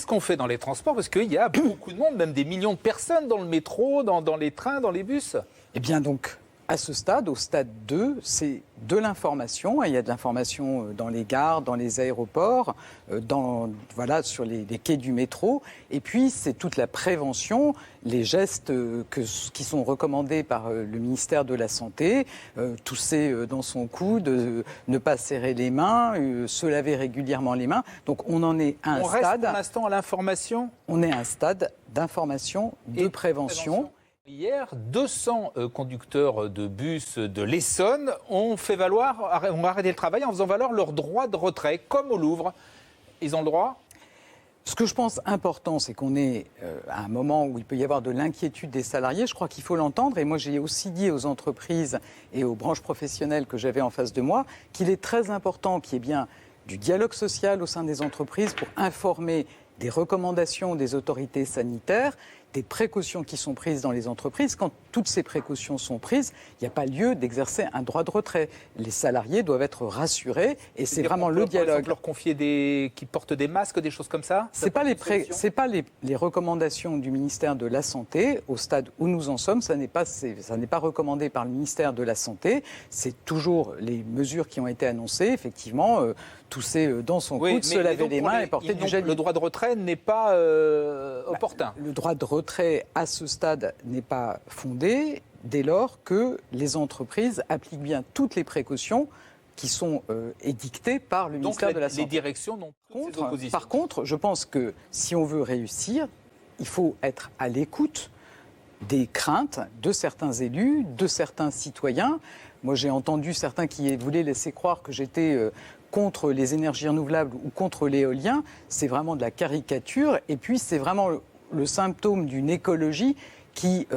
qu'on fait dans les transports? Parce qu'il y a beaucoup de monde, même des millions de personnes dans le métro, dans les trains, dans les bus. Eh bien donc, à ce stade, au stade 2, c'est de l'information. Il y a de l'information dans les gares, dans les aéroports, sur les quais du métro. Et puis, c'est toute la prévention, les gestes qui sont recommandés par le ministère de la Santé, tousser dans son coude, ne pas serrer les mains, se laver régulièrement les mains. Donc, on en est à un stade. On reste pour l'instant à l'information. On est à un stade d'information, de prévention. Hier, 200 conducteurs de bus de l'Essonne ont arrêté le travail en faisant valoir leur droit de retrait, comme au Louvre. Ils ont le droit ? Ce que je pense important, c'est qu'on est à un moment où il peut y avoir de l'inquiétude des salariés. Je crois qu'il faut l'entendre. Et moi, j'ai aussi dit aux entreprises et aux branches professionnelles que j'avais en face de moi qu'il est très important qu'il y ait bien du dialogue social au sein des entreprises pour informer des recommandations des autorités sanitaires, des précautions qui sont prises dans les entreprises. Quand toutes ces précautions sont prises, il n'y a pas lieu d'exercer un droit de retrait. Les salariés doivent être rassurés et c'est vraiment le dialogue. Par exemple, leur confier qui portent des masques, des choses comme ça? C'est pas les recommandations du ministère de la Santé au stade où nous en sommes. Ça n'est pas recommandé par le ministère de la Santé. C'est toujours les mesures qui ont été annoncées. Effectivement, tousser dans son coude, se laver les mains et porter du gel. Le droit de retrait n'est pas opportun. Le droit de retrait à ce stade n'est pas fondé dès lors que les entreprises appliquent bien toutes les précautions qui sont édictées par le ministère de la Santé. Les directions n'ont pas ces oppositions. Par contre, je pense que si on veut réussir, il faut être à l'écoute des craintes de certains élus, de certains citoyens. Moi, j'ai entendu certains qui voulaient laisser croire que j'étais contre les énergies renouvelables ou contre l'éolien. C'est vraiment de la caricature. Et puis, c'est vraiment le symptôme d'une écologie qui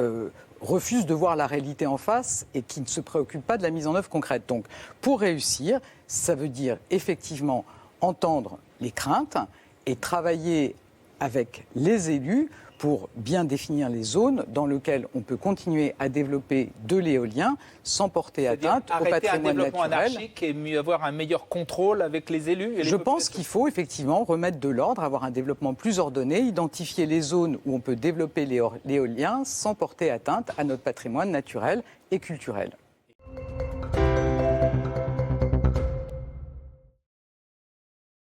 refuse de voir la réalité en face et qui ne se préoccupe pas de la mise en œuvre concrète. Donc, pour réussir, ça veut dire effectivement entendre les craintes et travailler avec les élus pour bien définir les zones dans lesquelles on peut continuer à développer de l'éolien sans porter atteinte au patrimoine naturel. Arrêter un développement anarchique et mieux avoir un meilleur contrôle avec les élus et les Je pense qu'il faut effectivement remettre de l'ordre, avoir un développement plus ordonné, identifier les zones où on peut développer l'éolien sans porter atteinte à notre patrimoine naturel et culturel.